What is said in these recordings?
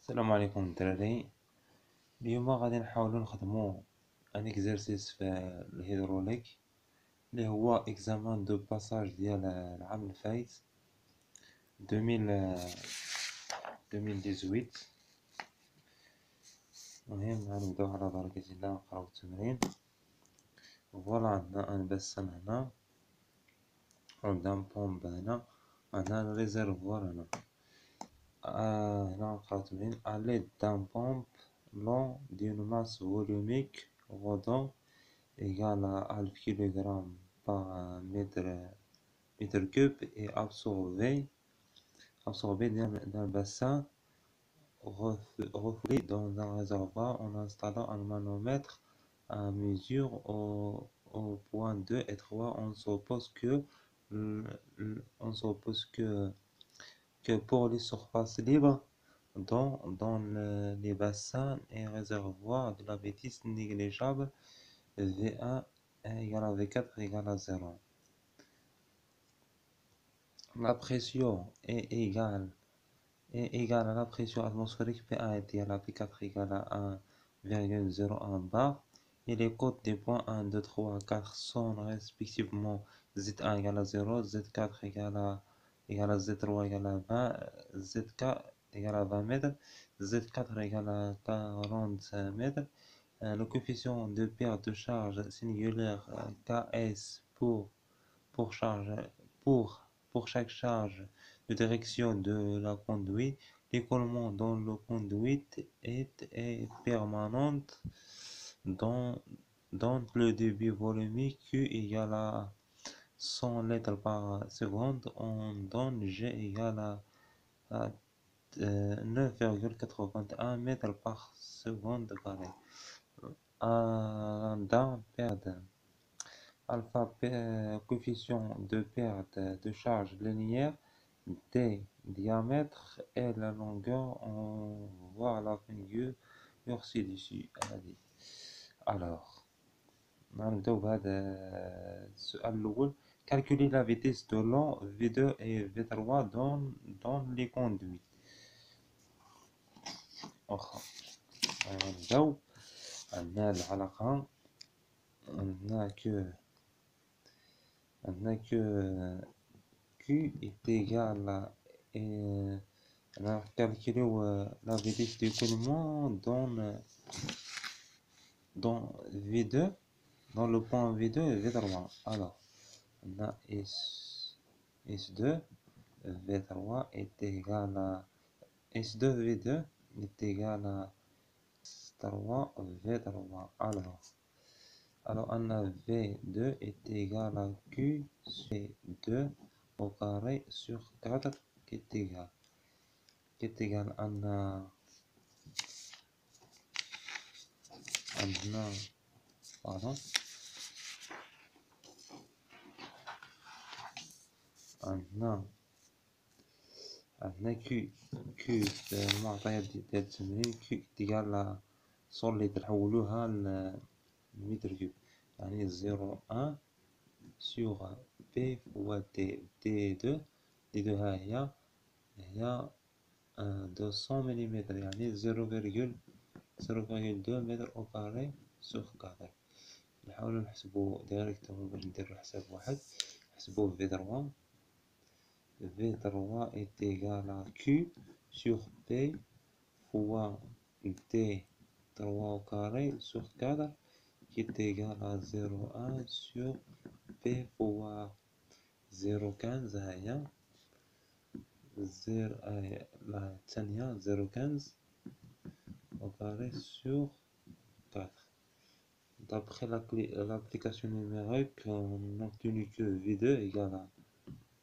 السلام عليكم الدراري. اليوم غادي نحاولو نخدمو ان اكزرسيس في الهيدروليك اللي هو اكزامان دو باساج ديال العام الفايت 2018. المهم غنبداو على بركة الله نقراو التمرين. فوالا عندنا ان باسان هنا، عندنا بومب هنا، عندنا الريزيرفوار هنا. هنا نقراو التمرين. à l'aide d'un pompe long d'une masse volumique rodant égale à 1000 kg par mètre cube et absorbé dans le bassin refoulé dans un réservoir en installant un manomètre à mesure au point 2 et 3. On suppose que pour les surfaces libres dans les bassins et réservoirs de la vitesse négligeable, V1 égale à V4 égale à 0. La pression est égale à la pression atmosphérique P1 égale à P4 égale à 1,01 bar, et les codes des points 1, 2, 3, 4 sont respectivement Z1 égale à 0, Z4 égale à Z3 égale à 20, Zk égale à 20 mètres, Z4 égale à 40 mètres. Le coefficient de perte de charge singulaire Ks pour chaque charge de direction de la conduite. L'écoulement dans le conduite est permanent dans le débit volumique Q égale à 100 litres par seconde. On donne G égale à 9,81 mètres par seconde carré. D'un perte alpha coefficient de perte de charge linéaire, D diamètre et la longueur, on voit la figure ci-dessus. Alors نبداو بهذا السؤال الأول. calculer la vitesse de l'eau V2 et V3 dans les conduits. واخا نبداو. عندنا العلاقة، عندنا que Q est égal à on a calculé la vitesse d'écoulement dans V2, dans le point V2 et V3. Alors on a S2 V3 est égal à S2 V2 est égal à S3 V3. Alors on a V2 est égal à Q C2 au carré sur 4 qui est égal à Q المعطيات ديال التمرين Q égal à solide نحولوها لمتر كيوب، يعني 0,1 sur P fois D2 ها هي 200 ملم، يعني 0,2 متر au carré sur 4. نحاولو نحسبو ديريكتومون باش نديرو حساب واحد. نحسبو V3 est égal à Q sur P fois D3 au carré sur 4 qui est égal à 0,1 sur P fois 0,15 هي الثانية 0,15 au carré sur 4. D'après l'application numérique, on a obtenu que V2 égale à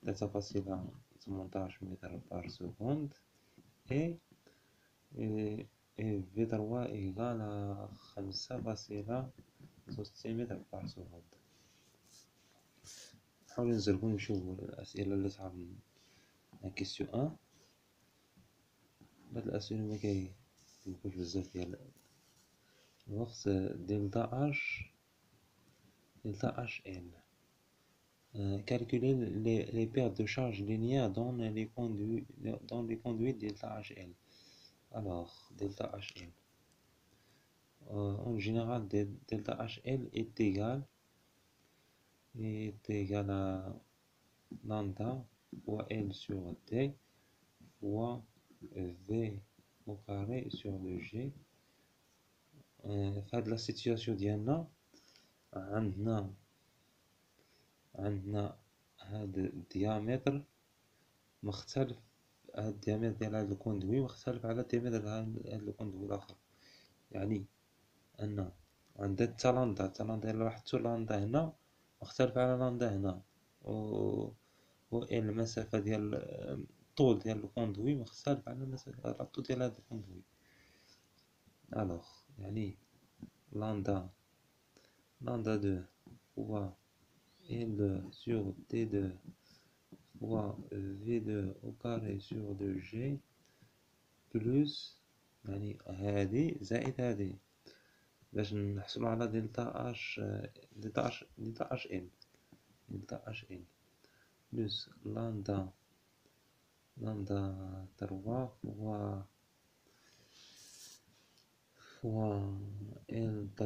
data facile à 18 mètres par seconde et V3 égale à 5,6 متر par seconde. نحاولو نزربو نشوفو الأسئلة اللي صعب. كيسيو 1 هاد الأسئلة مكيجيبوش بزاف ديال الوقت. دلتا HL. Calculer les pertes de charge linéaire dans les conduits delta HL. Alors, delta HL. En général, delta HL est égal à lambda fois L sur T fois V au carré sur le G. فهاد لا سيتوياسيون ديالنا عندنا هاد الديامتر مختلف. هاد الديامتر ديال هاد الكوندوي مختلف على الديامتر ديال هاد الكوندوي الاخر. يعني ان عندنا حتى لاندا الا لاحظتو لاندا هنا مختلف على لاندا هنا، و المسافه ديال الطول ديال الكوندوي مختلف على المسافه الطول ديال هاد الكوندوي. الوغ يعني lambda 2 fois L sur T2 fois V2 au carré sur 2G plus يعني هذه زائد هذه باش نحصلوا على دلتا اش ال plus lambda 3 fois L3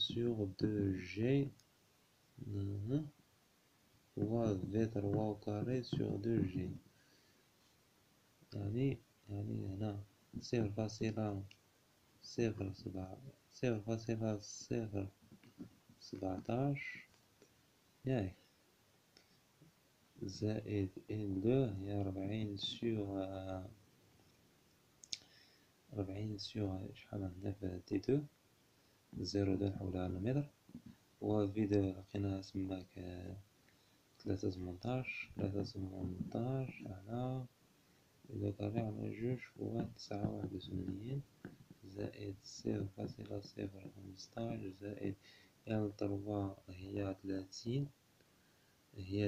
sur 2G fois V3 au carré sur 2G. يعني هنا 0,017 ياك زائد L2 هي 40 sur شحال عندنا في T2 0.2 نحولها للمتر، و V2 لقيناها تماك 3.18 على إذا كاري على 2 فوا 9.81 زائد 0.015 زائد L3 هي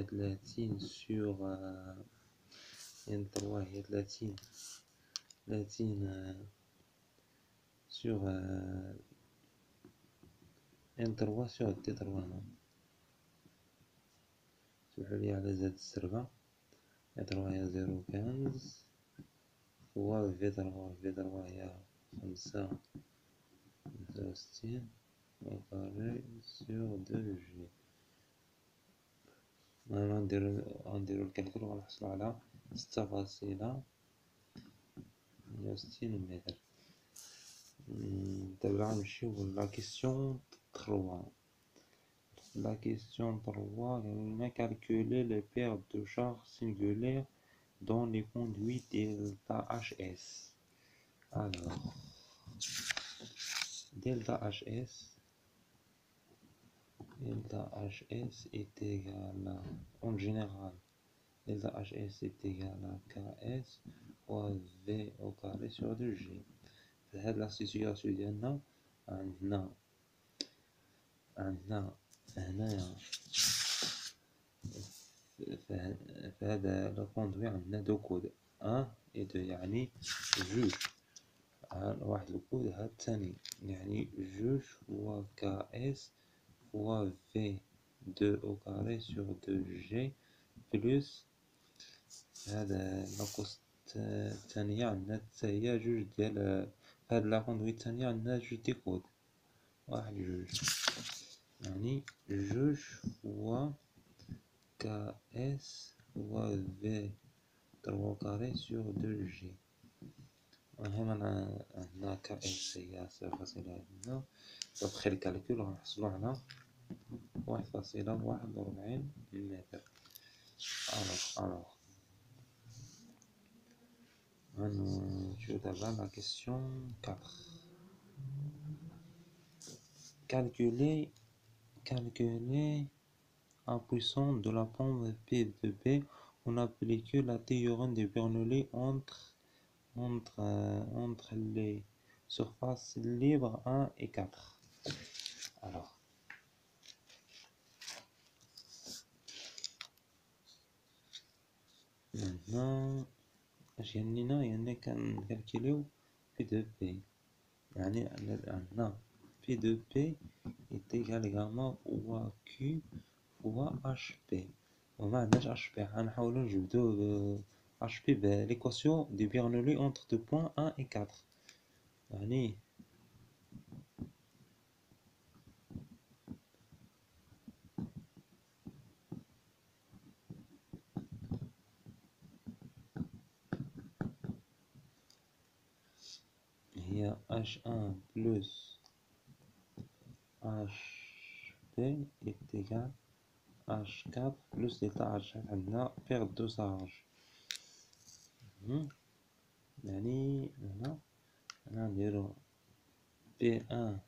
30 sur L3 هي 30 sur L3 sur T3 هنا سمحولي على زاد السربة. L3 هي 0.15 فوا V3 هي 65 au carré sur 2G. غنديرو الكالكول وغنحصلو على 6.68 متر. دابا غنمشيو لا كيسيون 3. La question 3, on a calculé les paires de charges singulaires dans les conduits delta HS. Alors, delta HS est égal à, en général, delta HS est égal à KS fois V au carré sur 2G. في هاد لا سيتوياسيون ديالنا عندنا هنايا في هذا الكوندوي عندنا دو كود 1 و 2 يعني جوج. واحد الكود هاد الثاني يعني جوج فوا KS فوا V2 au carré sur 2G بلس هذا لاكوست الثانية عندنا حتى هي جوج ديال هاد لاكوندوي الثانية عندنا جوج دي كود واحد جوج يعني جوج فوا KS fois V3 au carré sur 2G. وهنا عندنا KS هي 0.2 دابخي الكالكول غنحصلو على 1.41 متر. Alors غنمشيو دابا لا كيسيون 4. Calculer en puissance de la pompe P de B, on applique la théorème de Bernoulli entre les surfaces libres 1 et 4. Alors, maintenant, يعني كنكالكوليو P de P. يعني عندنا P de P est égal également à Q fois HP. وما عندناش HP غنحاولو نجبدو HP بليكواسيون دو Bernoulli entre deux points 1 et 4. يعني هي H1 plus HP est égal H4 plus delta H. عندنا perte de charge. يعني هنا نديرو P1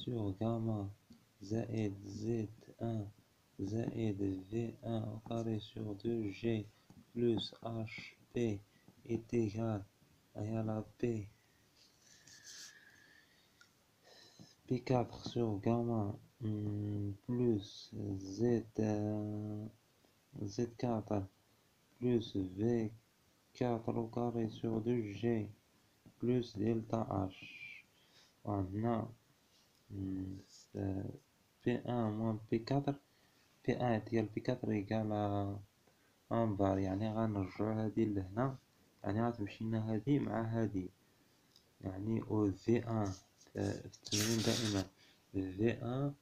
sur gamma زائد Z1 زائد V1 au carré sur 2G plus HP est égal à la P4 sur gamma plus Z4 plus V4 au carré sur 2G plus delta H. On P1 moins P4. P1 égale P4 égale à 1 بار. يعني غنرجعو هادي لهنا، يعني غتمشي لنا هادي مع هادي. يعني و V1 في التمرين دائما V1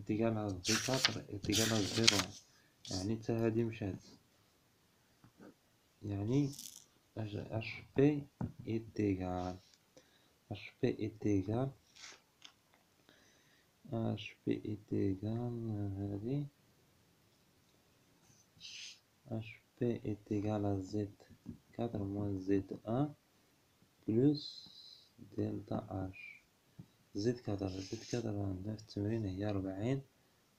égale à V4 égale à 0. يعني تا هادي مشات. يعني HP est égal هذه HP est égal à Z4 moins Z1 plus delta H. Z4 عندنا في التمرين هي 40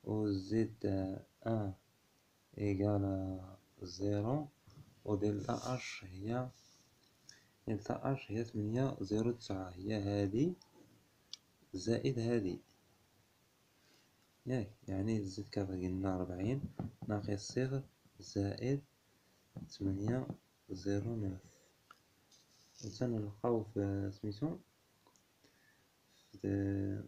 و Z1 égal à 0 و delta H هي 809. هي هادي زائد هادي ياك. يعني Z4 قلنا 40 ناقص 0 زائد 809. وتنلقاو في سميتو في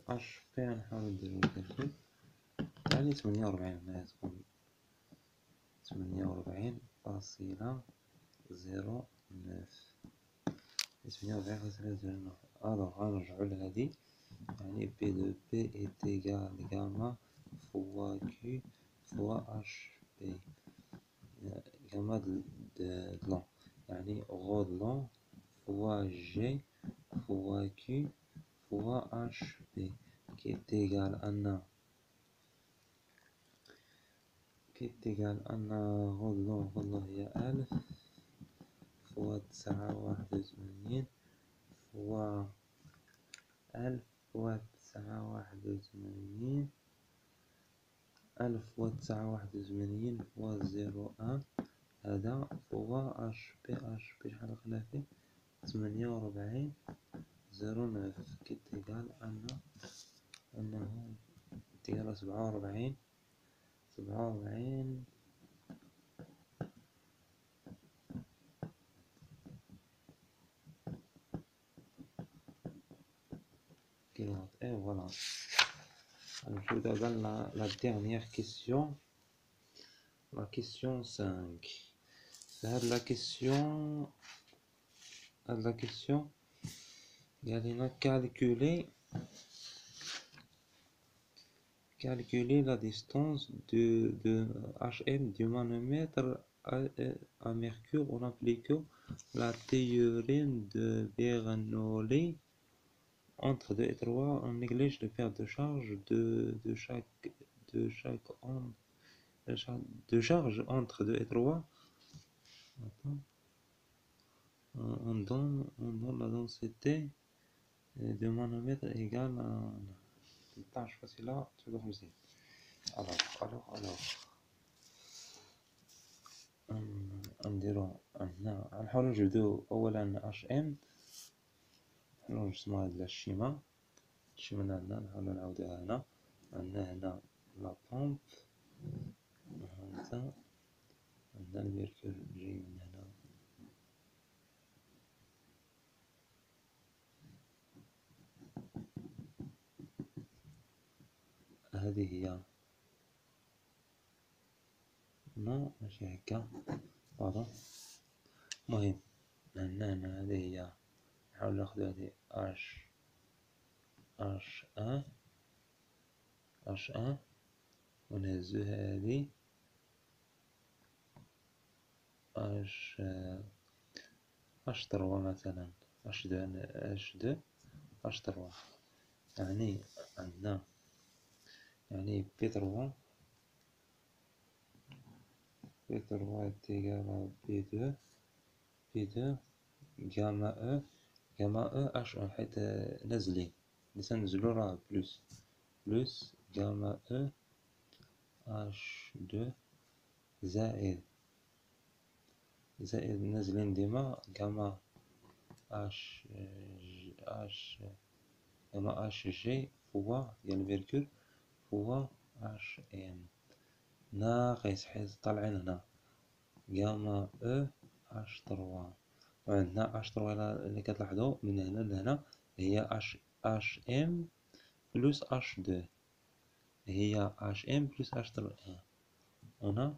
اش بي. نحاول نديرو الكالكول. يعني 48 هنا تكون 48.09. 48.09. الوغ غنرجعو لهادي. يعني P de P est égal gamma fois Q fois HP. gamma de long. يعني rho de long fois G fois Q fois HP qui est égal à rho de long هي 1000 fois 981 fois 1000 fois 981 1000 fois 981 fois 01 هذا هو HP شحال لقينا فيه 48.09 كي تيغال أنه تيغال 47 كيلوات. اي فوالا. غنمشيو دابا لا ديرنيير كيسيون، لا كيسيون 5. في هاد لا كيسيون قال لينا calculer la distance de HM du manomètre à mercure en appliquant la théorème de Bernoulli. Entre 2 et 3, on néglige de perte de charge de chaque onde de charge entre 2 et 3. On donne la densité de manomètre égale à... je sais pas si là tu dois me dire. alors نديرو هنا. غنحاولو نجبدو اولا HM. نحاولو نرسمو هاد الشيما اللي عندنا. نحاولو نعاودوها هنا. عندنا هنا لا بومب. عندنا الميركور جاي من هنا. هذه هي نو ماشي هكا، باردون. المهم عندنا هنا هذه هي، نحاول ناخدو هذه اش ان ونهزو هذه اش تروا مثلا، اش تروا. يعني عندنا يعني بي تروا est égal à بي دو جاما او اش ان، حيت نازلين نزلو راه بلوس جاما او اش دو زائد نازلين ديما جاما اش جاما اش جي فوا ديال الفيركول فوا اش ام ناقص، حيت طالعين هنا جاما او اش تروا. وعندنا اش تروا اللي كتلاحظوا من هنا لهنا هي اش ام بلس اش دو، هي اش ام بلس اش تروا. هنا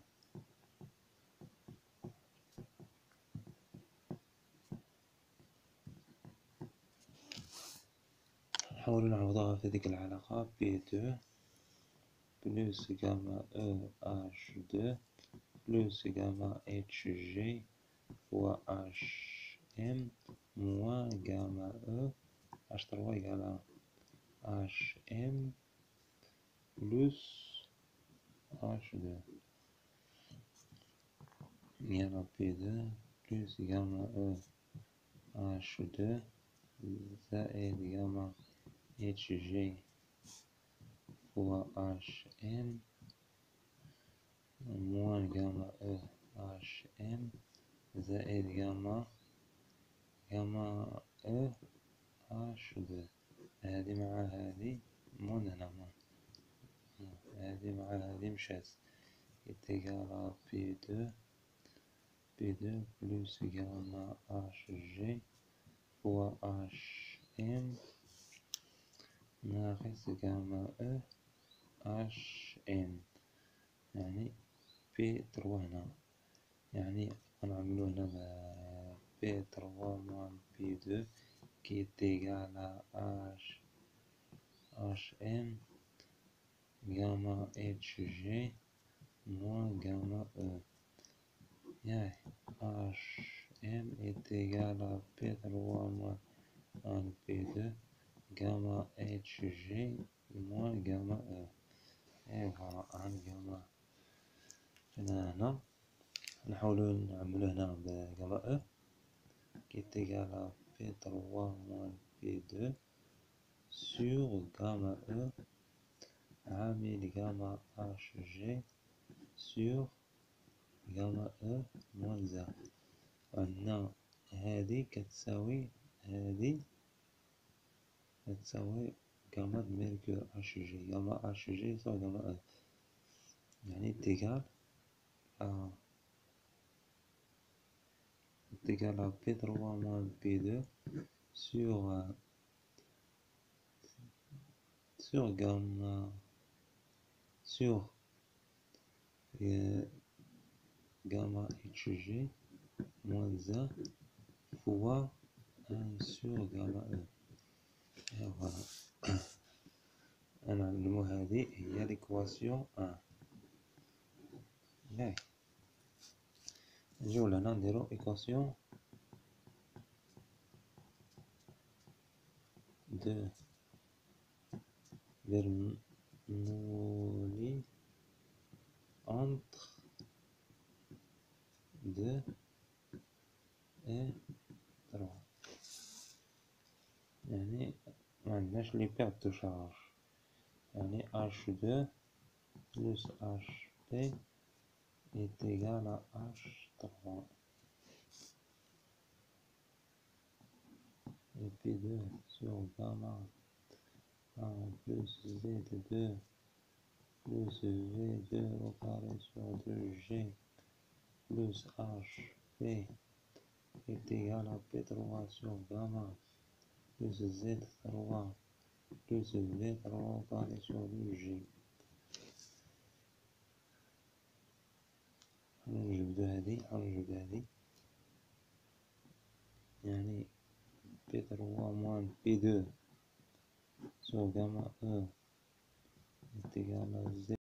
نحاول نعوضها في ديك العلاقة بي دو بلس جاما او اش دو بلس جاما اتش جي فوا اش ام موان جاما او اش تروا يقال اش ام بلس اش دو، يلا بي دو بلس جاما او اش دو زائد جاما اتش جي فوا اش ام موان جاما او اش ام زائد جاما او اش دو. هادي مع هادي مون هنا هادي مع هادي مشات، يتيقال بي دو بلس جاما اش جي فوا اش ام ناقص جاما او اش ام. يعني بي تروا هنا، يعني غنعملو هنا بي تروا موان بي دو كي تيقال اش ام جاما اتش جي موان جاما او. ياك اش ام يتيقال بي تروا موان بي دو جاما اتش جي موان جاما او. اي فوالا عن جاما هنا نحاولو نعملو هنا بجاما او كي تيقال بي تروا موان بي دو سور جاما او عامل جاما اش جي سور جاما او موان زيرو. عندنا هادي كتساوي هادي جاما د ميركور اش جي، جاما اش جي يساوي جاما او، يعني تيقال بي تروا موان بي دو سور جاما سور جاما اتش جي موان زا فوا ان سور جاما او. اي فوالا نعلمو هادي هي ليكواسيون ان. ياك نجيو لهنا نديرو ايكواسيون دو برنولي entre 2 et 3. يعني معندناش لي بيرت دو شارج، يعني H2 plus HP est égal à H3 et P2 sur gamma 1 plus Z2 plus V2 au carré sur 2G plus HP est égal à P3 sur gamma plus Z3 plus V3 au carré sur 2G. نحاول نجبدو هادي يعني P3 moins P2 sur gamma E est égal à Z